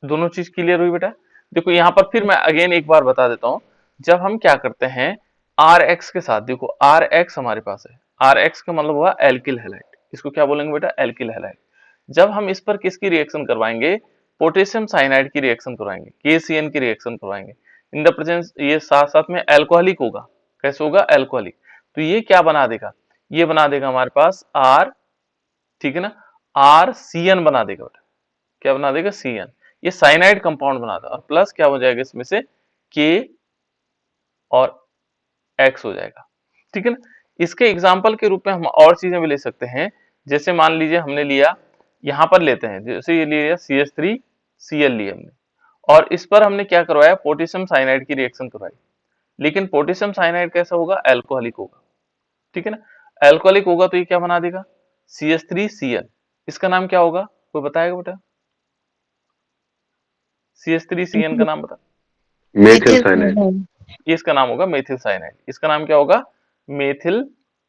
दोनों चीज क्लियर हुई बेटा। देखो यहाँ पर फिर मैं अगेन एक बार बता देता हूँ, जब हम क्या करते हैं आर एक्स के साथ, देखो आर एक्स हमारे पास है, आर एक्स का मतलब हुआ एल्किल हैलाइड, इसको क्या बोलेंगे बेटा, एल्किल हैलाइड। जब हम इस पर किसकी रिएक्शन करवाएंगे, पोटेशियम साइनाइड की रिएक्शन करवाएंगे, KCN की रिएक्शन करवाएंगे इन द प्रेजेंस, ये साथ साथ में अल्कोहलिक होगा, कैसे होगा, अल्कोहलिक। तो ये क्या बना देगा, ये बना देगा हमारे पास आर, ठीक है ना, आर सी एन बना देगा बेटा, क्या बना देगा, CN। ये साइनाइड कंपाउंड बना देगा, और प्लस क्या हो जाएगा इसमें से, K और X हो जाएगा, ठीक है ना। इसके एग्जाम्पल के रूप में हम और चीजें भी ले सकते हैं, जैसे मान लीजिए हमने लिया, यहां पर लेते हैं, जैसे ये लिया CH3Cl लिया हमने, और इस पर हमने क्या करवाया, पोटेशियम साइनाइड की रिएक्शन करवाई, लेकिन पोटेशियम साइनाइड कैसा होगा, अल्कोहलिक होगा, ठीक है ना। अल्कोहलिक होगा तो ये क्या बना देगा, CH3Cl। इसका नाम क्या होगा, कोई बताएगा बेटा, CH3CN का नाम बता। Methyl methyl cyanide. क्लोराइड। इसका नाम होगा मेथिल साइनाइड, इसका नाम क्या होगा, मेथिल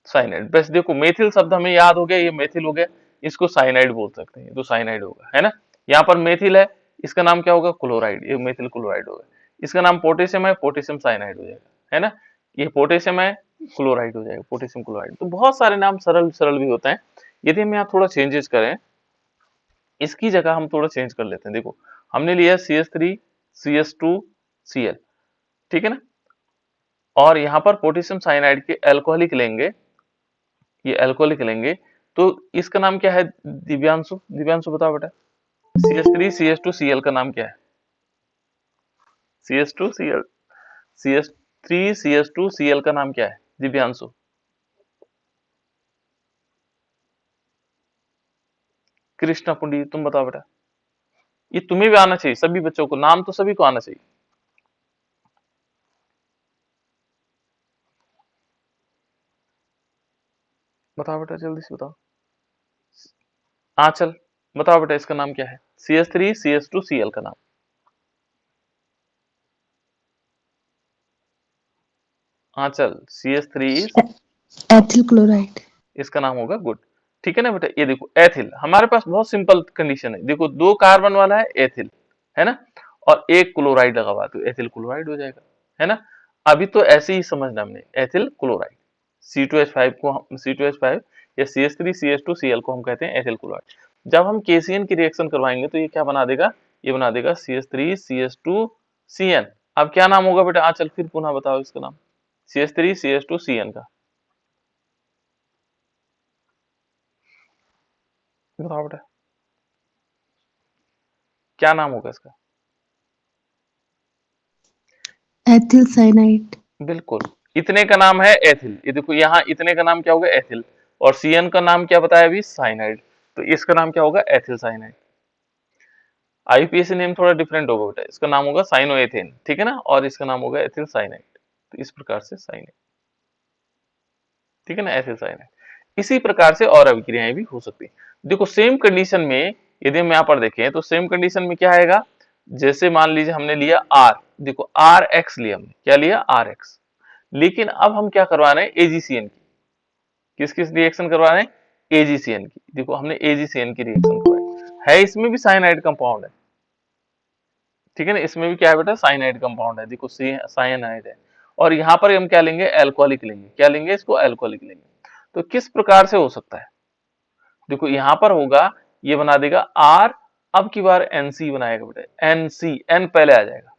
साइनाइड। बस देखो मेथिल शब्द हमें याद हो गया, ये मेथिल हो गया, इसको साइनाइड बोल सकते हैं, तो साइनाइड होगा, है ना। यहाँ पर मेथिल है, इसका नाम क्या होगा, क्लोराइड, ये मेथिल क्लोराइड होगा। इसका नाम पोटेशियम है, पोटेशियम साइनाइड हो जाएगा, है ना। ये पोटेशियम है, क्लोराइड हो जाएगा, पोटेशियम क्लोराइड। तो बहुत सारे नाम सरल सरल भी होते हैं। यदि हम यहाँ थोड़ा चेंजेस करें, इसकी जगह हम थोड़ा चेंज कर लेते हैं। देखो हमने लिया CH3CH2Cl, ठीक है ना, और यहाँ पर पोटेशियम साइनाइड के अल्कोहलिक लेंगे, ये अल्कोहलिक लेंगे, तो इसका नाम क्या है, दिव्यांशु, दिव्यांशु बताओ बेटा, CH3CH2Cl का नाम क्या है, CH2Cl, CH3CH2Cl का नाम क्या है दिव्यांशु, कृष्णा पुंडी तुम बताओ बेटा, ये तुम्हें भी आना चाहिए, सभी बच्चों को, नाम तो सभी को आना चाहिए, बताओ बेटा जल्दी से बताओ। आंचल बताओ बेटा, इसका नाम क्या है, CH3CH2Cl का नाम, आंचल, CH3, एथिल क्लोराइड। इसका नाम होगा गुड, ठीक है ना बेटा। ये देखो एथिल, हमारे पास बहुत सिंपल कंडीशन है, देखो दो कार्बन वाला है एथिल, है ना, और एक क्लोराइड लगा हुआ, तो एथिल क्लोराइड हो जाएगा, है ना। अभी तो ऐसे ही समझना हमने, एथिल क्लोराइड, C2H5 को हम C2H5 या CH3CH2Cl को हम कहते हैं एथिल क्लोराइड। जब हम KCN की रिएक्शन करवाएंगे तो ये क्या बना देगा, ये बना देगा CH3CH2CN। अब क्या नाम होगा बेटा, चल फिर पुनः बताओ इसका नाम, CH3CH2CN का बताओ बेटा, क्या नाम होगा इसका, एथिल साइनाइड। बिल्कुल, इतने का नाम है एथिल, ये देखो यहाँ इतने का नाम क्या होगा, एथिल, और CN का नाम क्या बताया अभी, साइनाइड, तो इसका नाम क्या होगा, एथिल साइनाइड। IUPAC नेम थोड़ा डिफरेंट होगा बेटा, इसका नाम होगा साइनोएथेन, ठीक है ना, और इसका नाम होगा एथिल साइनाइड, तो इस प्रकार से साइनाइड, ठीक है ना, एथिल साइनाइड। इसी प्रकार से और अभिक्रियाएं भी हो सकती है। देखो सेम कंडीशन में यदि हम यहाँ पर देखें तो सेम कंडीशन में क्या आएगा, जैसे मान लीजिए हमने लिया R, देखो RX लिया हमने, क्या लिया, RX, लेकिन अब हम क्या करवा रहे हैं, AgCN की, किस किस रिएक्शन करवा रहे हैं, AgCN की, देखो हमने AgCN की रिएक्शन करवाई है, इसमें भी साइनाइड कंपाउंड है, ठीक है ना, इसमें भी क्या है बेटा, साइनाइड कंपाउंड है, देखो साइनाइड है, और यहाँ पर हम क्या लेंगे, अल्कोहलिक लेंगे, क्या लेंगे, इसको अल्कोहलिक लेंगे। तो किस प्रकार से हो सकता है, देखो यहाँ पर होगा, ये बना देगा R, अब की बार NC बनाएगा बेटा, NC, N पहले आ जाएगा,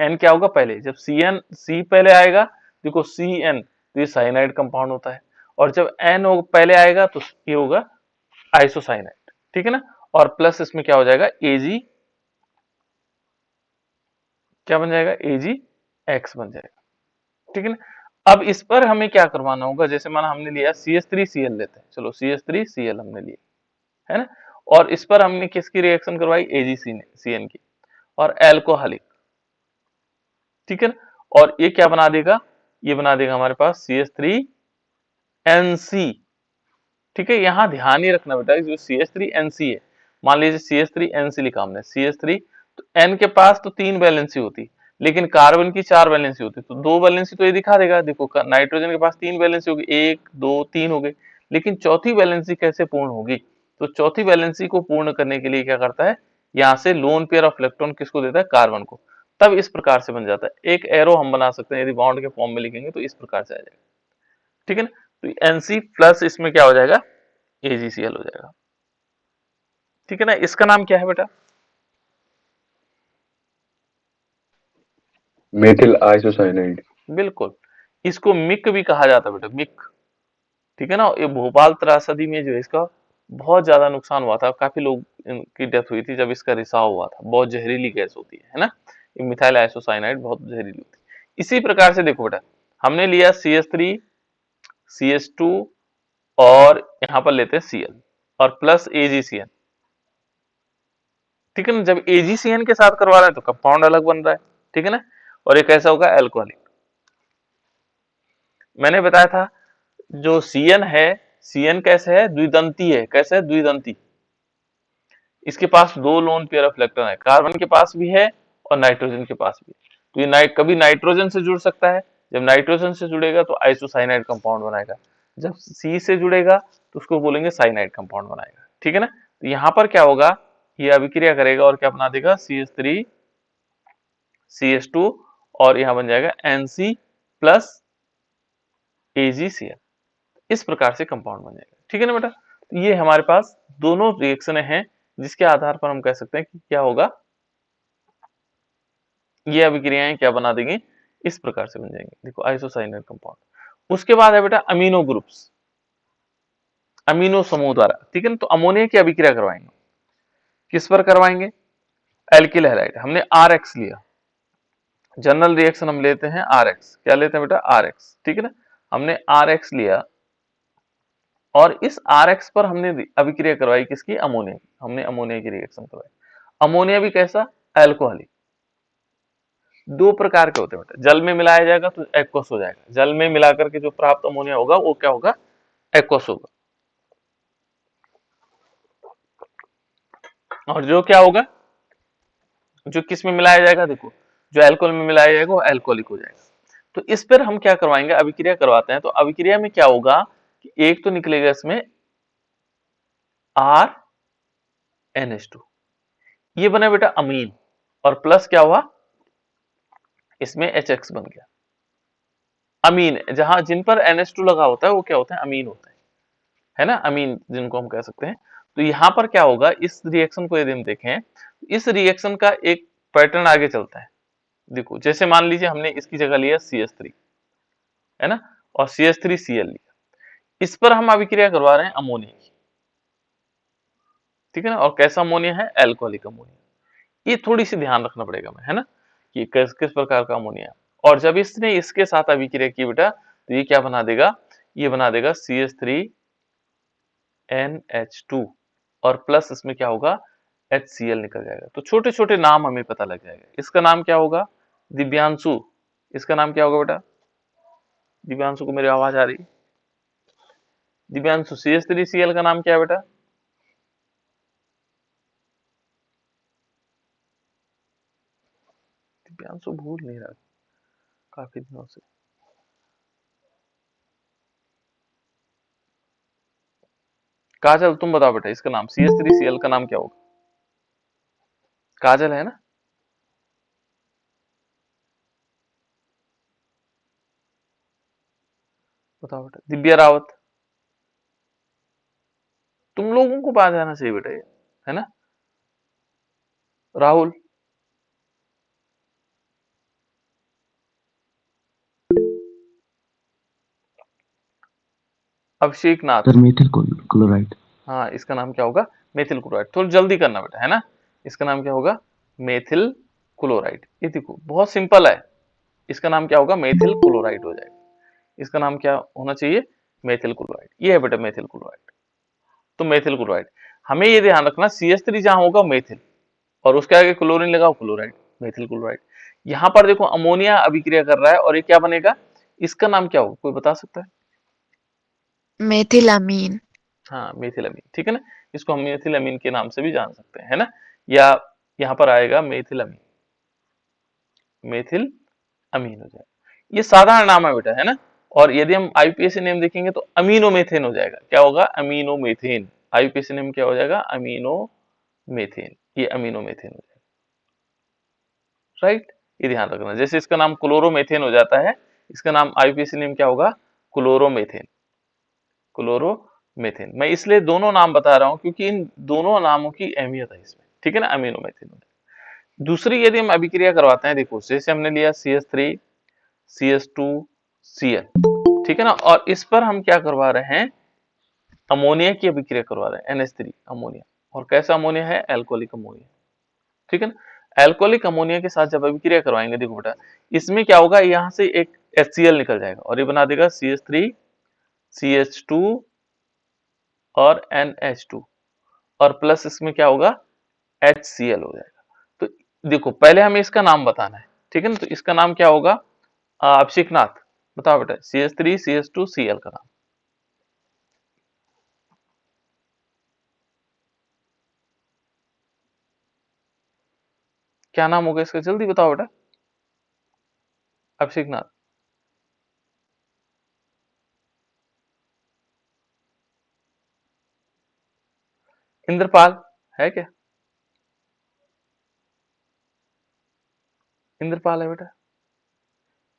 N क्या होगा पहले, जब C पहले आएगा, देखो CN, तो ये साइनाइड कंपाउंड होता है, और जब N पहले आएगा तो ये होगा आइसोसाइनाइड, ठीक है ना, और प्लस इसमें क्या हो जाएगा, Ag, क्या बन जाएगा, AgX बन जाएगा, ठीक है ना। अब इस पर हमें क्या करवाना होगा, जैसे माना हमने लिया CH3Cl लेते हैं, चलो CH3Cl हमने लिया, है ना, और इस पर हमने किसकी रिएक्शन करवाई, AgCN की, और एल्कोहलिक, ठीक है ना, और ये क्या बना देगा, ये बना देगा हमारे पास CH3NC, ठीक है। यहाँ ध्यान ही रखना बेटा, जो CH3NC है, मान लीजिए CH3NC लिखा हमने, CH3, तो N के पास तो 3 वैलेंसी होती, लेकिन कार्बन की 4 वैलेंसी होती, तो 2 वैलेंसी तो ये दिखा देगा, देखो नाइट्रोजन के पास 3 वैलेंसी होगी, 1 2 3 हो गई, लेकिन चौथी वैलेंसी कैसे पूर्ण होगी, तो चौथी वैलेंसी को पूर्ण करने के लिए क्या करता है, यहाँ से लोन पेयर ऑफ इलेक्ट्रॉन किसको देता है, कार्बन को, तब इस प्रकार से बन जाता है। एक एरो हम बना सकते हैं, यदि बॉन्ड के फॉर्म में लिखेंगे तो इस प्रकार से आ जाएगा, ठीक है ना। तो एनसी प्लस इसमें क्या हो जाएगा, एजीसीएल हो जाएगा, ठीक है ना। इसका नाम क्या है बेटा, मेथिल आइसोसाइनाइड। बिल्कुल, इसको मिक भी कहा जाता है बेटा, मिक, ठीक है ना। ये भोपाल त्रासदी में जो है इसका बहुत ज्यादा नुकसान हुआ था, काफी लोग की डेथ हुई थी जब इसका रिसाव हुआ था। बहुत जहरीली गैस होती है ना, ये मिथाइल आइसोसाइनाइड बहुत जहरीली होती है। इसी प्रकार से देखो बेटा, हमने लिया CH3 CH2 और यहाँ पर लेते हैं Cl और प्लस AgCN, ठीक है ना। जब AgCN के साथ करवा रहे हैं तो कंपाउंड अलग बन रहा है, ठीक है ना, और एक ऐसा होगा एल्कोहलिक। मैंने बताया था जो Cn है, Cn कैसे है, द्विदंती है। कैसे है, द्विदंती। इसके पास दो लोन पेयर ऑफ इलेक्ट्रॉन है, कार्बन के पास भी है और नाइट्रोजन के पास भी। तो ये कभी नाइट्रोजन से जुड़ सकता है, जब नाइट्रोजन से जुड़ेगा तो आइसोसाइनाइड कंपाउंड बनाएगा, जब सी से जुड़ेगा तो उसको बोलेंगे साइनाइड कंपाउंड बनाएगा, ठीक है ना। तो यहाँ पर क्या होगा, ये अभिक्रिया करेगा और क्या बना देगा, CH3 CH2 और यहाँ बन जाएगा NC प्लस AgCl, इस प्रकार से कंपाउंड बन जाएगा, ठीक है ना बेटा। तो ये हमारे पास दोनों रिएक्शन हैं जिसके आधार पर हम कह सकते हैं कि क्या होगा, ये अभिक्रियाएं क्या बना देंगे, इस प्रकार से बन जाएंगे। देखो आइसोसाइनाइड कंपाउंड। उसके बाद है बेटा अमीनो ग्रुप्स, अमीनो समूह द्वारा, ठीक है ना। तो अमोनिया की अभिक्रिया करवाएंगे, किस पर करवाएंगे, एल्किल हैलाइड। हमने RX लिया, जनरल रिएक्शन हम लेते हैं RX, क्या लेते हैं बेटा, RX, ठीक है ना। हमने RX लिया और इस RX पर हमने अभिक्रिया करवाई किसकी, अमोनिया की। हमने अमोनिया की रिएक्शन करवाई। अमोनिया भी कैसा, एल्कोहलिक। दो प्रकार के होते हैं बेटा, जल में मिलाया जाएगा तो एक्वस हो जाएगा, जल में मिलाकर के जो प्राप्त अमोनिया होगा वो क्या होगा, एक्वस होगा। और जो क्या होगा, जो किस में मिलाया जाएगा, देखो जो अल्कोहल में मिलाया जाएगा वो अल्कोहलिक हो जाएगा। तो इस पर हम क्या करवाएंगे, अभिक्रिया करवाते हैं। तो अभिक्रिया में क्या होगा कि एक तो निकलेगा इसमें RNH2, ये बना बेटा अमीन, और प्लस क्या हुआ, इसमें HX बन गया। अमीन जहां जिन पर NH2 लगा होता है वो क्या होता है, अमीन होता है ना, अमीन जिनको हम कह सकते हैं। तो यहां पर क्या होगा, इस रिएक्शन को यदि हम देखें, इस रिएक्शन का एक पैटर्न आगे चलता है। देखो जैसे मान लीजिए हमने इसकी जगह लिया CH3, है ना, और CH3Cl लिया, इस पर हम अभिक्रिया करवा रहे हैं अमोनिया की, ठीक है ना। और कैसा अमोनिया है, एल्कोहलिक अमोनिया। ये थोड़ी सी ध्यान रखना पड़ेगा मैं, है ना, कि किस किस प्रकार का अमोनिया है। और जब इसने इसके साथ अभिक्रिया की बेटा, तो ये क्या बना देगा, ये बना देगा CH3NH2 और प्लस इसमें क्या होगा, HCl निकल जाएगा। तो छोटे छोटे नाम हमें पता लग जाएगा। इसका नाम क्या होगा, दिव्यांशु। इसका नाम क्या होगा बेटा, दिव्यांशु को मेरी आवाज आ रही, दिव्यांशु। CH3Cl का नाम क्या है बेटा, दिव्यांशु भूल नहीं रहा काफी दिनों से। काजल तुम बताओ बेटा, इसका नाम CH3Cl का नाम क्या होगा, काजल है ना, बताओ बेटा। दिव्या रावत, तुम लोगों को बात आना चाहिए बेटा ये, है ना। राहुल, अभिषेक नाथ, सर मेथिल क्लोराइड। हाँ इसका नाम क्या होगा, मेथिल क्लोराइड। थोड़ा जल्दी करना बेटा, है ना। इसका नाम क्या होगा, मेथिल क्लोराइड। ये देखो बहुत सिंपल है, इसका नाम क्या होगा, मेथिल क्लोराइड हो जाएगा। इसका नाम क्या होना चाहिए, मेथिल क्लोराइड। ये है बेटा मेथिल क्लोराइड। तो मेथिल क्लोराइड, हमें ये ध्यान रखना CH3 जहां होगा मेथिल, और उसके आगे क्लोरीन लगाओ क्लोराइड, मेथिल क्लोराइड। यहाँ पर देखो अमोनिया अभिक्रिया कर रहा है और ये क्या बनेगा, इसका नाम क्या होगा, कोई बता सकता है, मेथिलामीन। हाँ मेथिलामीन, ठीक है ना। इसको हम मेथिलामीन के नाम से भी जान सकते हैं, है ना। या यहाँ पर आएगा मेथिलामीन, मेथिल अमीन हो जाएगा। ये साधारण नाम है बेटा, है ना। और यदि हम आईपीएसी नेम देखेंगे तो अमीनोमेथेन हो जाएगा। क्या होगा, अमीनोमेथेन। आईपीएसी नेम क्या हो जाएगा, अमीनोमेथेन, ये अमीनोमेथेन हो जाएगा, राइट। ये ध्यान रखना, जैसे इसका नाम क्लोरोमेथेन हो जाता है, इसका नाम आईयूपीएसी नेम क्या होगा, क्लोरोमेथेन। क्लोरोमेथेन मैं इसलिए दोनों नाम बता रहा हूं क्योंकि इन दोनों नामों की अहमियत है इसमें, ठीक है ना, अमीनोमेथेन। दूसरी यदि हम अभिक्रिया करवाते हैं, देखो जैसे हमने लिया CH3 CH2 Cl, ठीक है ना, और इस पर हम क्या करवा रहे हैं, अमोनिया की अभिक्रिया करवा रहे हैं, NH3 अमोनिया। और कैसा अमोनिया है, एल्कोहलिक अमोनिया, ठीक है ना। एल्कोहलिक अमोनिया के साथ जब अभिक्रिया करवाएंगे, देखो बेटा इसमें क्या होगा, यहाँ से एक HCl निकल जाएगा और ये बना देगा CH3 CH2 और NH2, और प्लस इसमें क्या होगा, HCl हो जाएगा। तो देखो पहले हमें इसका नाम बताना है, ठीक है ना, तो इसका नाम क्या होगा, अभिषेकनाथ, बताओ बेटा, CH3 CH2 Cl का नाम क्या नाम होगा इसका, जल्दी बताओ बेटा, अभिषेकनाथ। इंद्रपाल है क्या, इंद्रपाल है बेटा।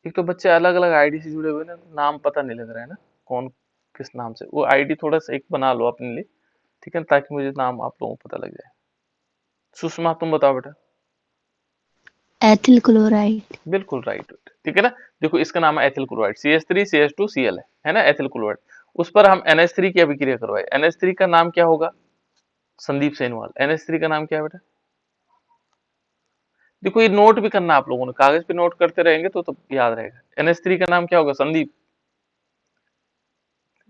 एक तो बच्चे अलग अलग आईडी से जुड़े हुए ना, नाम पता नहीं लग रहा है ना, कौन किस नाम से, वो आईडी थोड़ा सा एक बना लो अपने लिए, ठीक है ना, ताकि मुझे नाम आप लोगों को पता लग जाए। सुषमा तुम बताओ बेटा। Ethyl chloride. बिल्कुल राइट, ठीक है ना। देखो इसका नाम है ethyl chloride, CH3 CH2 Cl है ना, एथिल क्लोराइड। उस पर हम NH3 की अभिक्रिया करवाए, NH3 का नाम क्या होगा, संदीप सेनवाल। NH3 का नाम क्या है बेटा, देखो ये नोट भी करना आप लोगों ने, कागज पे नोट करते रहेंगे तो याद रहेगा। NH3 का नाम क्या होगा, संदीप।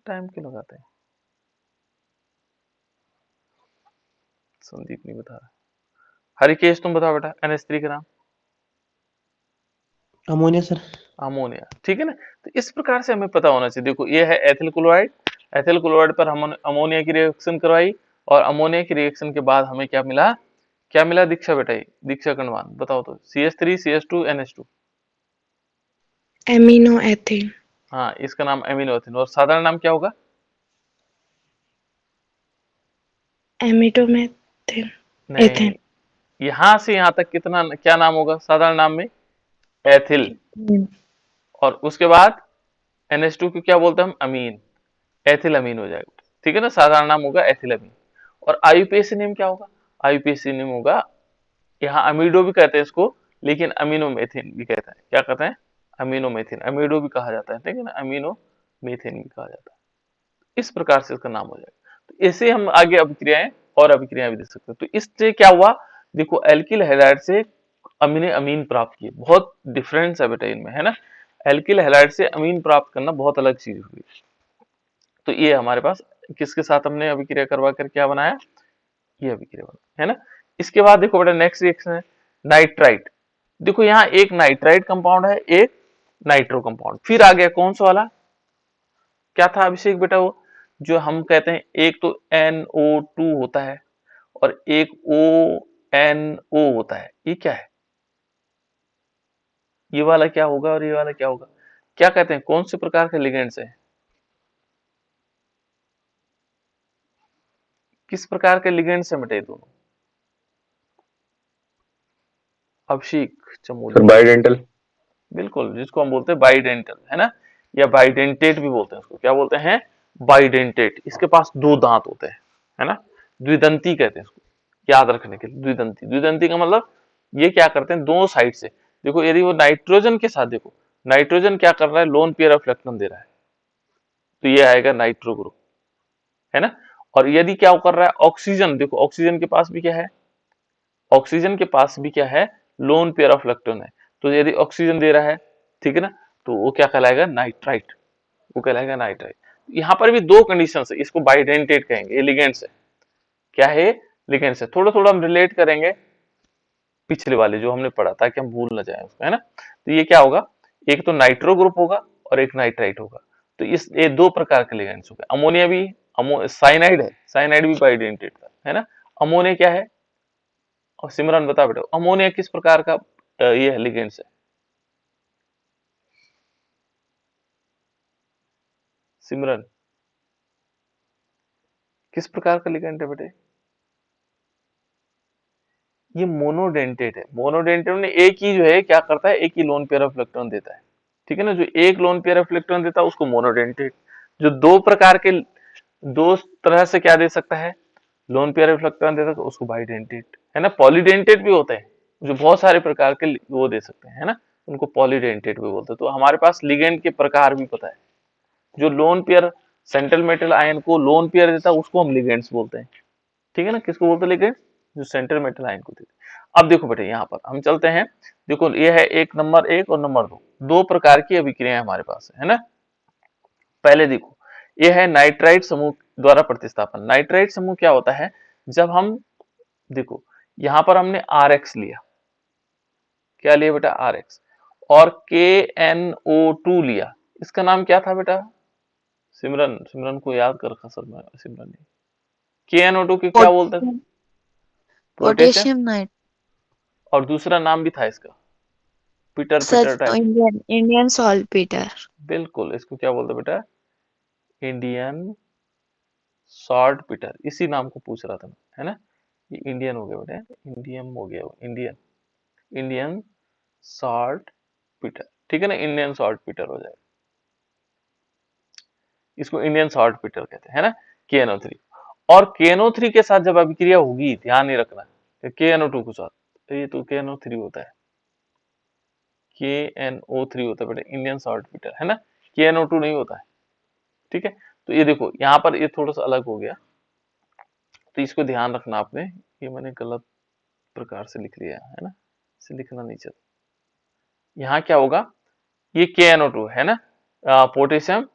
टाइम क्यों लगाते हैं, संदीप नहीं बता रहा। हरिकेश तुम बताओ बेटा, NH3 का नाम। Ammonia sir. अमोनिया, ठीक है ना। तो इस प्रकार से हमें पता होना चाहिए। देखो ये है एथिल क्लोराइड, एथिल क्लोराइड पर हम अमोनिया की रिएक्शन करवाई, और अमोनिया की रिएक्शन के बाद हमें क्या मिला, क्या मिला दीक्षा बेटा, दीक्षा कण्वान बताओ तो, CH3 CH2 NH2। Aminoethane. हाँ, इसका नाम अमीनो एथिन, और साधारण नाम क्या होगा, Amidomethane. नहीं, Ethane. यहां से यहां तक कितना क्या नाम होगा साधारण नाम में, एथिल, और उसके बाद NH2 को क्या बोलते हैं हम, अमीन, एथिल अमीन हो जाएगा, ठीक है ना, साधारण नाम होगा एथिल अमीन। और आईयूपीएसी नेम क्या होगा, आईयूपीएसी नेम होगा, यहाँ अमीडो भी कहते हैं इसको, लेकिन अमीनोमेथिन भी कहते हैं, क्या कहते हैं, अमीनोमेथिन, अमीडो भी कहा जाता है, ठीक है ना, अमीनोमेथिन भी कहा जाता है। इस प्रकार से इसका नाम हो जाएगा। तो ऐसे हम आगे अभिक्रियाएं और अभिक्रियाएं भी देख सकते हैं। तो इससे क्या हुआ, देखो एल्किल हैलाइड से अमीन अमीन प्राप्त किए, बहुत डिफरेंस है बेटा इनमें, है ना। एल्किल हैलाइड से अमीन प्राप्त करना बहुत अलग चीज हुई। तो ये हमारे पास किसके साथ हमने अभिक्रिया करवा कर क्या बनाया, ये अभिक्रिया बना, है ना। इसके बाद देखो बेटा नेक्स्ट रिएक्शन है नाइट्राइट। देखो यहाँ एक नाइट्राइट कंपाउंड है, एक नाइट्रो कंपाउंड, फिर आ गया कौन सा वाला, क्या था अभिषेक बेटा वो, जो हम कहते हैं एक तो NO2 होता है और एक ONO होता है, ये क्या है, ये वाला क्या होगा और ये वाला क्या होगा, क्या कहते हैं, कौन से प्रकार के लिगेंड्स है, किस प्रकार के लिगेंड्स है बेटा ये दोनों, अभिषेक सर चमोली। बाइडेंटल। बिल्कुल, जिसको हम बोलते हैं बाइडेंटल, है ना, या बाइडेंटेट भी बोलते हैं उसको, क्या बोलते हैं, बाइडेंटेट। इसके पास दो दांत होते हैं, है ना, द्विदंती कहते हैं इसको, याद रखने के लिए, द्विदंती। द्विदंती का मतलब ये क्या करते हैं, दो साइड से, देखो यदि वो नाइट्रोजन के साथ, देखो नाइट्रोजन क्या कर रहा है, लोन पेयर ऑफ इलेक्ट्रॉन दे रहा है, तो ये आएगा नाइट्रो ग्रुप, है ना। और यदि क्या कर रहा है, ऑक्सीजन, देखो ऑक्सीजन के पास भी क्या है, ऑक्सीजन के पास भी क्या है, लोन पेयर ऑफ इलेक्ट्रॉन है, तो यदि ऑक्सीजन दे रहा है, ठीक है ना, तो वो क्या कहलाएगा, नाइट्राइट, वो कहलाएगा नाइट्राइट। यहाँ पर भी दो कंडीशन है, इसको बाइडेंटेट कहेंगे, ये लिगेंड्स है, क्या है, लिगेंड्स है। थोड़ा थोड़ा हम रिलेट करेंगे पिछले वाले जो हमने पढ़ा, ताकि हम भूल ना जाए उसको, है ना। तो ये क्या होगा, एक तो नाइट्रो ग्रुप होगा और एक नाइट्राइट होगा। तो इस ये दो प्रकार के लिगेंड्स हो गए, अमोनिया भी, साइनाइड है, साइनाइड भी बाइडेंटेट था, है ना। अमोनिया क्या है, और सिमरन बता बेटा, अमोनिया किस प्रकार का ये है, लिगेंड्स है, सिमरन किस प्रकार का लिगेंड है बेटे, ये मोनोडेंटेट है। मोनोडेंटेट में एक ही जो है क्या करता है, एक ही लोन पेयर ऑफ इलेक्ट्रॉन देता है, ठीक है ना। जो एक लोन पेयर ऑफ इलेक्ट्रॉन देता है उसको मोनोडेंटेट, जो दो प्रकार के दो तरह से क्या दे सकता है, लोन पेयर ऑफ इलेक्ट्रॉन देता है तो उसको बाइडेंटेट, है ना। पॉलीडेंटेट भी होते हैं जो बहुत सारे प्रकार के वो दे सकते हैं, है ना, उनको पॉलीडेंटेट भी बोलते हैं। तो हमारे पास लिगेंड के प्रकार भी पता है। जो lone pair central metal ion को लोन पेयर देता है उसको हम लिगेंड्स बोलते हैं, ठीक है ना। किसको बोलते हैं, लिगेंड, जो सेंट्रल मेटल आयन को देते हैं। अब देखो बेटे यहाँ पर हम चलते हैं, देखो ये है एक नंबर एक और नंबर दो, दो प्रकार की अभिक्रियाएं हमारे पास है ना। पहले देखो ये है नाइट्राइट समूह द्वारा प्रतिस्थापन। नाइट्राइट समूह क्या होता है, जब हम देखो यहां पर हमने RX लिया, क्या लिया बेटा, RX, और KNO2 लिया, इसका नाम क्या था बेटा, सिमरन, सिमरन को याद कर रखा सर मैं, सिमरन ने KNO2 की क्या बोलते थे, पोटेशियम, पोटेशियम नाइट। और दूसरा नाम भी था इसका, peter sir peter type. Indian saltpetre. बिल्कुल, इसको क्या बोलते बेटा, इंडियन सॉल्ट पीटर, इसी नाम को पूछ रहा था मैं, है ना। ये इंडियन हो गया बेटा, इंडियन हो गया, इंडियन, इंडियन सॉल्ट पीटर, ठीक है ना, इंडियन सॉल्ट पीटर हो जाएगा, इसको इंडियन सॉल्ट पीटर कहते हैं, है ना। KNO3, और KNO3 के साथ जब अभिक्रिया होगी, ध्यान नहीं रखना KNO2 के साथ, तो ये तो KNO3 होता है, KNO3 होता है बेटा, इंडियन सॉल्ट पीटर, है ना, KNO2 नहीं होता है, ठीक है। तो ये देखो यहाँ पर ये थोड़ा सा अलग हो गया, तो इसको ध्यान रखना आपने, ये मैंने गलत प्रकार से लिख लिया है ना, इसे लिखना नहीं चाहिए। यहाँ क्या होगा, ये KNO2 है ना, पोटेशियम,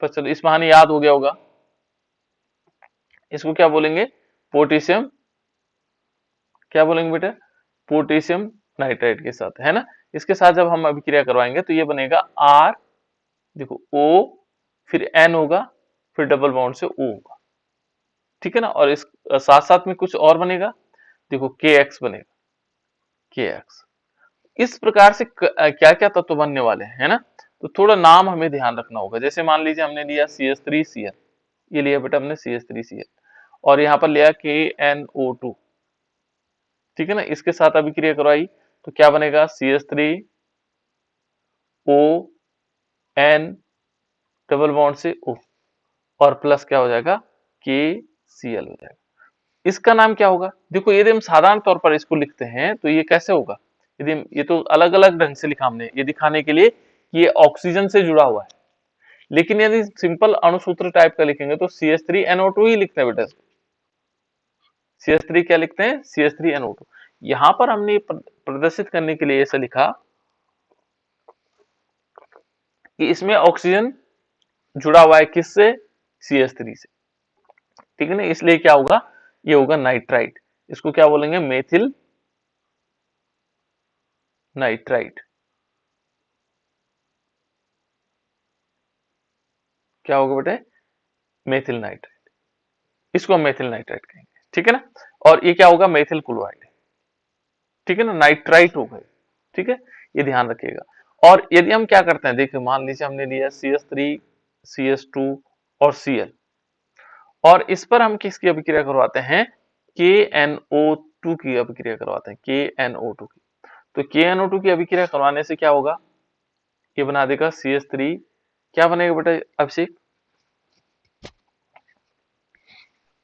पर चलो इस बहाने याद हो गया होगा, इसको क्या बोलेंगे, पोटेशियम, क्या बोलेंगे बेटा, पोटेशियम नाइट्राइट के साथ, है ना। इसके साथ जब हम अभिक्रिया करवाएंगे तो ये बनेगा R, देखो O, फिर N होगा, फिर डबल बॉन्ड से O होगा, ठीक है ना। और इस साथ साथ में कुछ और बनेगा, देखो KX बनेगा, KX। इस प्रकार से क्या क्या तत्व बनने वाले हैं, है ना। तो थोड़ा नाम हमें ध्यान रखना होगा, जैसे मान लीजिए हमने लिया CH3Cl, ये लिया बेटा हमने CH3Cl, और यहाँ पर लिया KNO2, ठीक है ना। इसके साथ अभिक्रिया करवाई तो क्या बनेगा, CH3ON, डबल बॉन्ड से O, और प्लस क्या हो जाएगा, KCl हो जाएगा। इसका नाम क्या होगा, देखो यदि हम साधारण तौर पर इसको लिखते हैं तो ये कैसे होगा, यदि ये तो अलग अलग ढंग से लिखा हमने, ये दिखाने के लिए कि ये ऑक्सीजन से जुड़ा हुआ है, लेकिन यदि सिंपल अणुसूत्र टाइप का लिखेंगे तो CH3NO2 ही लिखते हैं बेटा। CH3 क्या लिखते हैं, CH3NO2। यहां पर हमने प्रदर्शित करने के लिए ऐसा लिखा कि इसमें ऑक्सीजन जुड़ा हुआ है किससे, CH3 से, ठीक है ना। इसलिए क्या होगा, ये होगा नाइट्राइट, इसको क्या बोलेंगे, मेथिल नाइट्राइट, क्या होगा बेटे, मेथिल नाइट्राइट, इसको हम मेथिल नाइट्राइट कहेंगे, ठीक है ना। और ये क्या होगा, मेथिल क्लोराइड, ठीक है ना, नाइट्राइट हो गए, ठीक है, ये ध्यान रखिएगा। और यदि हम क्या करते हैं, देखिए मान लीजिए हमने लिया CH3, CH2 और Cl, और इस पर हम किसकी अभिक्रिया करवाते हैं, KNO2 की अभिक्रिया करवाते हैं, KNO2 की। तो KNO2 की अभिक्रिया करवाने से क्या होगा, ये बना देगा CH3, क्या बनेगा बेटा अभिषेक,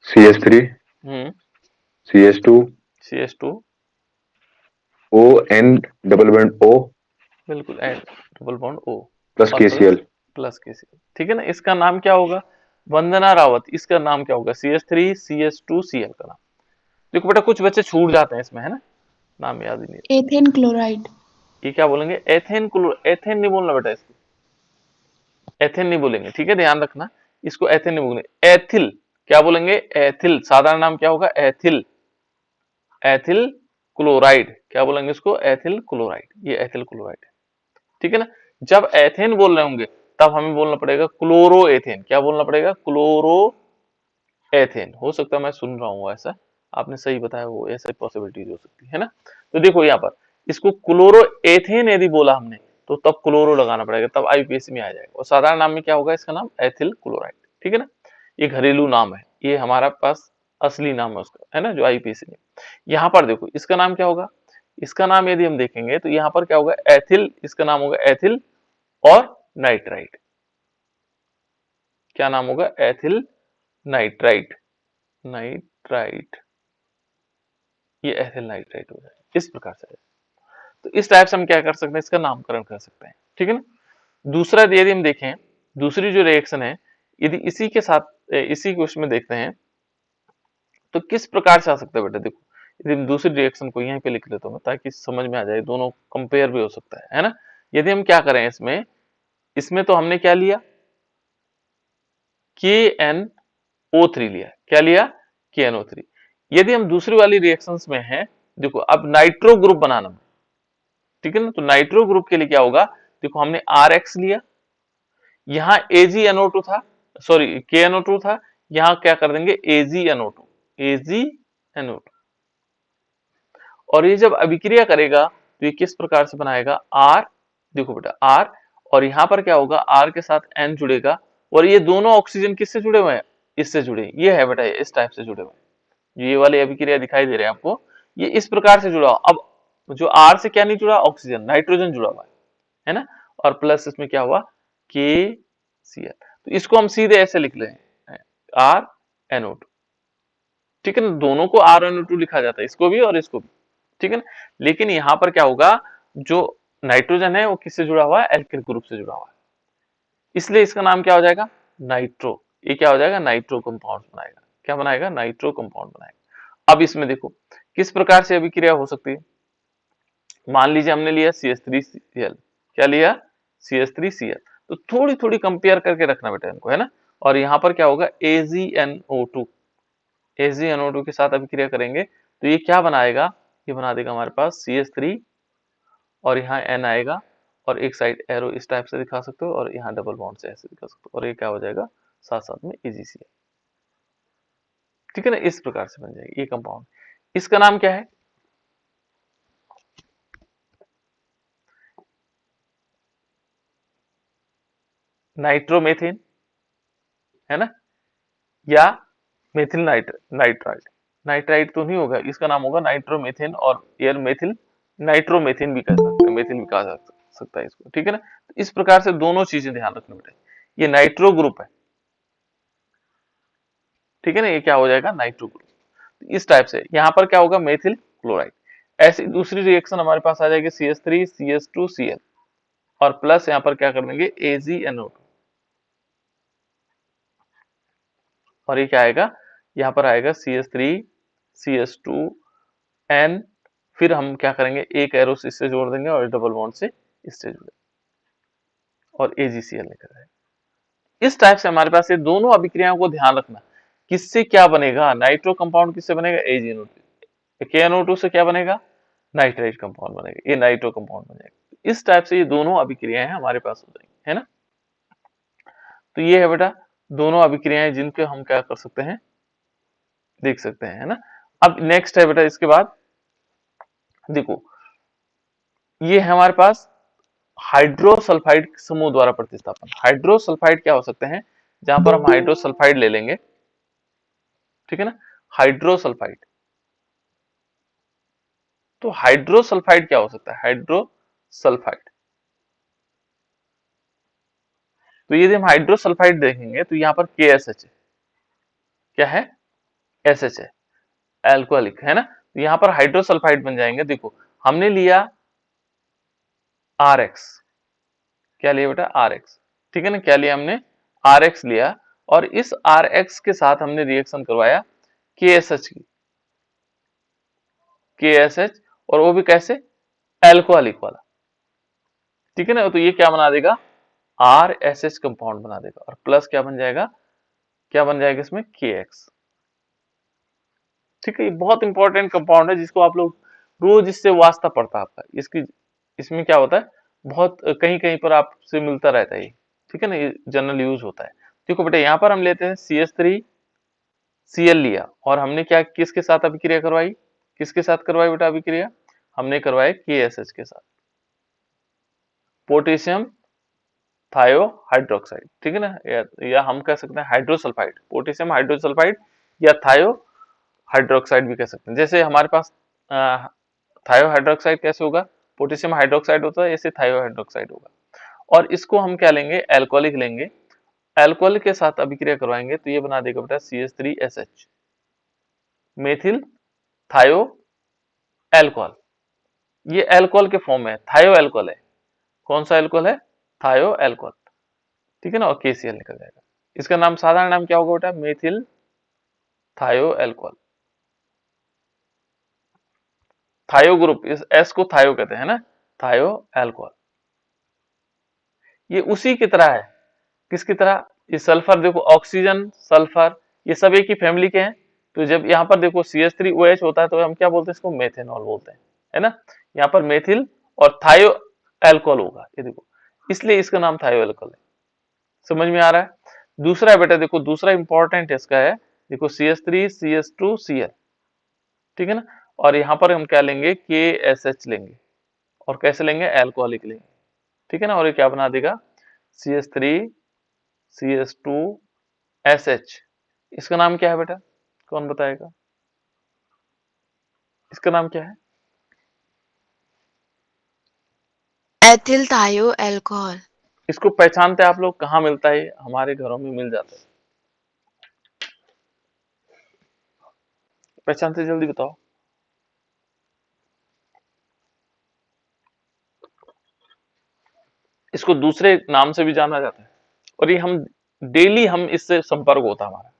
CH3, CH2, CH2, ON, double bond O, बिल्कुल, and double bond O, plus और KCl। प्लस KCl, ठीक है ना। इसका नाम क्या होगा, वंदना रावत, इसका नाम क्या होगा, CH3, CH2, Cl का नाम। देखो बेटा कुछ बच्चे छूट जाते हैं इसमें, है ना, नाम याद ही नहीं, एथेन क्लोराइड। ये क्या बोलेंगे, एथेन क्लोर, एथेन नहीं बोलना बेटा, इसको एथेन नहीं बोलेंगे, ठीक है, ध्यान रखना, इसको एथेन नहीं बोलेंगे, एथिल, क्या बोलेंगे, एथिल, साधारण नाम क्या होगा, एथिल, एथिल क्लोराइड, क्या बोलेंगे इसको, एथिल क्लोराइड, ये एथिल क्लोराइड है, ठीक है ना। जब एथेन बोल रहे होंगे तब हमें बोलना पड़ेगा क्लोरो एथेन, क्या बोलना पड़ेगा, क्लोरो एथेन। हो सकता है मैं सुन रहा हूँ ऐसा, आपने सही बताया, वो ऐसा पॉसिबिलिटीज हो सकती है ना। तो देखो यहाँ पर इसको क्लोरो एथेन यदि बोला हमने तो तब क्लोरो लगाना पड़ेगा, तब IUPAC में आ जाएगा, और साधारण नाम में क्या होगा, इसका नाम एथिल क्लोराइड, ठीक है ना। ये घरेलू नाम है, ये हमारा पास असली नाम है उसका, है ना, जो आईपीसी नेम। यहाँ पर देखो इसका नाम क्या होगा, इसका नाम यदि हम देखेंगे तो यहाँ पर क्या होगा, एथिल, इसका नाम होगा एथिल और नाइट्राइट। क्या नाम होगा, एथिल नाइट्राइट, नाइट्राइट, ये एथिल नाइट्राइट हो जाएगा इस प्रकार से। तो इस टाइप से हम क्या कर सकते हैं, इसका नामकरण कर सकते हैं, ठीक है ना। दूसरा यदि हम देखें, दूसरी जो रिएक्शन है, यदि इसी के साथ इसी को उसमें देखते हैं तो किस प्रकार से आ सकता है बेटा। देखो यदि हम दूसरी रिएक्शन को यहीं पे लिख लेता हूँ ताकि समझ में आ जाए, दोनों कंपेयर भी हो सकता है ना। यदि हम क्या करें इसमें, इसमें तो हमने क्या लिया, KNO3 लिया, क्या लिया, KNO3। यदि हम दूसरी वाली रिएक्शंस में हैं, देखो अब नाइट्रो ग्रुप बनाना है, ठीक है ना। तो नाइट्रो ग्रुप के लिए क्या होगा, देखो हमने RX लिया, यहाँ AgNO2 था, सॉरी KNO2 था, यहाँ क्या कर देंगे AgNO2, AgNO2। और ये जब अभिक्रिया करेगा तो ये किस प्रकार से बनाएगा, R, देखो बेटा R, और यहाँ पर क्या होगा, R के साथ N जुड़ेगा, और ये दोनों ऑक्सीजन किससे जुड़े हुए हैं, इससे जुड़े, ये है बेटा इस टाइप से जुड़े हुए। ये वाले अभिक्रिया दिखाई दे रहे हैं आपको, ये इस प्रकार से जुड़ा। अब जो R से क्या नहीं जुड़ा, ऑक्सीजन, नाइट्रोजन जुड़ा हुआ है ना। और प्लस इसमें क्या हुआ, KCl। तो इसको हम सीधे ऐसे लिख ले RNO2, ठीक है ना। दोनों को RNO2 लिखा जाता है, इसको भी और इसको भी, ठीक है ना। लेकिन यहाँ पर क्या होगा, जो नाइट्रोजन है वो किससे जुड़ा हुआ है, एल्किल ग्रुप से जुड़ा हुआ है, इसलिए इसका नाम क्या हो जाएगा, नाइट्रो। ये क्या हो जाएगा, नाइट्रो कंपाउंड बनाएगा, क्या बनाएगा, नाइट्रो कंपाउंड बनाएगा। अब इसमें देखो किस प्रकार से अभिक्रिया हो सकती है। मान लीजिए हमने लिया CH3Cl, क्या लिया, CH3Cl। तो थोड़ी थोड़ी कंपेयर करके रखना बेटा इनको, है ना। और यहाँ पर क्या होगा, AgNO2, AgNO2 के साथ अभिक्रिया करेंगे तो ये क्या बनाएगा, ये बना देगा हमारे पास CH3, और यहाँ N आएगा, और एक साइड एरो इस टाइप से दिखा सकते हो, और यहाँ डबल बॉन्ड से ऐसे दिखा सकते हो, और ये क्या हो जाएगा, साथ साथ में AgCl, ठीक है ना। इस प्रकार से बन जाएगी ये कंपाउंड। इसका नाम क्या है, नाइट्रोमेथिन, है ना, या मेथिल नाइट्राइट। नाइट्राइट तो नहीं होगा, इसका नाम होगा नाइट्रोमेथिन, और एयर मेथिल, नाइट्रोमेथिन भी कह सकते हैं, मेथिल भी कहा जा सकता है इसको, ठीक है ना। तो इस प्रकार से दोनों चीजें ध्यान रखना बेटा, ये नाइट्रो ग्रुप है, ठीक है ना, ये क्या हो जाएगा, नाइट्रो ग्रुप। तो इस टाइप से यहाँ पर क्या होगा, मेथिल क्लोराइड। ऐसी दूसरी रिएक्शन हमारे पास आ जाएगी CH3 CH2 Cl, और प्लस यहाँ पर क्या कर देंगे AgNO2, और ये क्या आएगा, यहाँ पर आएगा CH3 CH2 N, फिर हम क्या करेंगे, एक एरो इससे जोड़ देंगे और डबल बॉन्ड से इससे जुड़े, और AgCl निकल जाएगा। इस टाइप से हमारे पास ये दोनों अभिक्रियाओं को ध्यान रखना, किससे क्या बनेगा, नाइट्रो कंपाउंड किससे बनेगा, AgNO2, KNO2 से क्या बनेगा, नाइट्राइट कंपाउंड बनेगा, ये नाइट्रो कंपाउंड बनेगा। इस टाइप से ये दोनों अभिक्रियाएं हमारे पास हो जाएंगी, है ना। तो ये है बेटा दोनों अभिक्रियाएं जिनके हम क्या कर सकते हैं, देख सकते हैं, है ना। अब नेक्स्ट है बेटा, इसके बाद देखो ये है हमारे पास हाइड्रोसल्फाइड समूह द्वारा प्रतिस्थापन। हाइड्रोसल्फाइड क्या हो सकते हैं, जहां पर हम हाइड्रोसल्फाइड ले लेंगे, ठीक है ना, हाइड्रोसल्फाइड। तो हाइड्रोसल्फाइड क्या हो सकता है, हाइड्रोसल्फाइड। तो यदि हम हाइड्रोसल्फाइड देखेंगे तो यहाँ पर KSH है, क्या है, SH है, एल्कोहलिक, है ना। तो यहाँ पर हाइड्रोसल्फाइड बन जाएंगे। देखो हमने लिया RX, क्या लिया बेटा, RX, ठीक है ना, क्या लिया हमने, RX लिया, और इस RX के साथ हमने रिएक्शन करवाया KSH की, KSH, और वो भी कैसे, एल्कोहलिक वाला, ठीक है ना। तो ये क्या बना देगा, RSH कंपाउंड बना देगा, और प्लस क्या बन जाएगा, क्या बन जाएगा इसमें, KX, ठीक है। ये बहुत इंपॉर्टेंट कंपाउंड है जिसको आप लोग रोज इससे वास्ता पड़ता है आपका, इसकी इसमें क्या होता है, बहुत कहीं कहीं पर आपसे मिलता रहता है ये, ठीक है ना, ये जनरल यूज होता है। देखो बेटा यहाँ पर हम लेते हैं CH3Cl लिया, और हमने क्या किसके साथ अभिक्रिया करवाई, किसके साथ करवाई बेटा अभिक्रिया, हमने करवाई KSH के साथ, पोटेशियम थायोहाइड्रोक्साइड, ठीक है ना, या हम कह सकते हैं हाइड्रोसल्फाइड, पोटेशियम हाइड्रोसल्फाइड या थायो हाइड्रोक्साइड भी कह सकते हैं। जैसे हमारे पास थायो हाइड्रोक्साइड कैसे होगा, पोटेशियम हाइड्रोक्साइड होता है, ऐसे थायो हाइड्रोक्साइड होगा। और इसको हम क्या लेंगे, एल्कोहलिक लेंगे, एल्कोहल के साथ अभिक्रिया करवाएंगे तो ये बना देगा बेटा CH3SH, मेथिल थायो एल्कोहल। ये एल्कोहल के फॉर्म में है, थायो एल्कोहल है। कौन सा एल्कोहल है, थायो एल्कोहल, ठीक है ना, और KCl निकल जाएगा। इसका नाम, साधारण नाम क्या होगा बेटा, मेथिल थायो एल्कोहल। थायो ग्रुप, इस S को थायो कहते हैं ना, थायो एल्कोहल। ये उसी की तरह है, किसकी तरह, ये सल्फर देखो, ऑक्सीजन सल्फर ये सब एक ही फैमिली के हैं। तो जब यहाँ पर देखो CH3OH होता है तो हम क्या बोलते हैं, इसको मेथेनॉल बोलते हैं, है ना। यहाँ पर मेथिल और थायो एल्कोहल होगा, ये देखो, इसलिए इसका नाम थायो एल्कोहल है। समझ में आ रहा है। दूसरा है बेटा, देखो दूसरा इंपॉर्टेंट इसका है, देखो CH3CH2Cl, ठीक है ना। और यहाँ पर हम क्या लेंगे, KSH लेंगे, और कैसे लेंगे, एल्कोहलिक लेंगे, ठीक है ना। और ये क्या बना देगा, CH3CH2SH। इसका नाम क्या है बेटा, कौन बताएगा, इसका नाम क्या है, एथिल थायो एल्कोहल। इसको पहचानते आप लोग, कहाँ मिलता है, हमारे घरों में मिल जाता है, पहचानते जल्दी बताओ। इसको दूसरे नाम से भी जाना जाता है, और ये हम डेली हम इससे संपर्क होता है हमारा,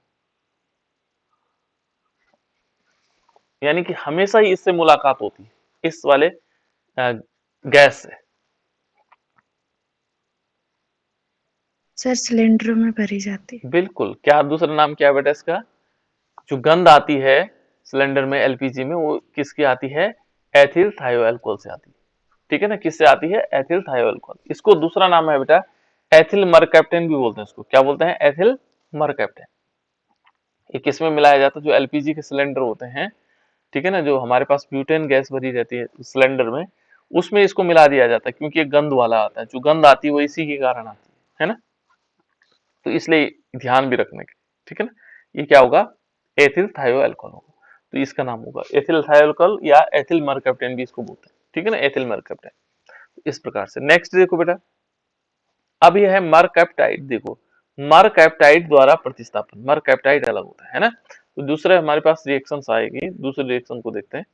यानी कि हमेशा ही इससे मुलाकात होती है, इस वाले गैस से। सर सिलेंडरों में भरी जाती है। बिल्कुल, क्या दूसरा नाम क्या है बेटा इसका, जो गंध आती है सिलेंडर में, LPG में, वो किसकी आती है, एथिल थायो अल्कोहल से आती है, ठीक है ना। किससे आती है, एथिल थायो अल्कोहल। इसको दूसरा नाम है बेटा एथिल मरकैप्टेन भी बोलते हैं, इसको क्या बोलते हैं, एथिल मरकैप्टेन। ये किस में मिलाया जाता है, जो LPG के सिलेंडर होते हैं, ठीक है ना, जो हमारे पास ब्यूटेन गैस भरी रहती है सिलेंडर में, उसमें इसको मिला दिया जाता है, क्योंकि ये गंध वाला आता है, जो गंध आती है वो इसी के कारण आती है ना। तो इसलिए ध्यान भी रखने के, ठीक है ना। ये क्या होगा, एथिल थायो अल्कोहल होगा, तो इसका नाम होगा एथिल थायो अल्कोहल, या एथिल मरकैप्टेन भी इसको बोलते हैं, ठीक है ना, एथिल मरकैप्टेन। इस प्रकार से नेक्स्ट देखो बेटा, अब यह है मरकैप्टाइड। देखो मरकैप्टाइड द्वारा प्रतिस्थापन, मरकैप्टाइड अलग होता है ना। तो दूसरे हमारे पास रिएक्शंस आएगी, दूसरे रिएक्शन को देखते हैं।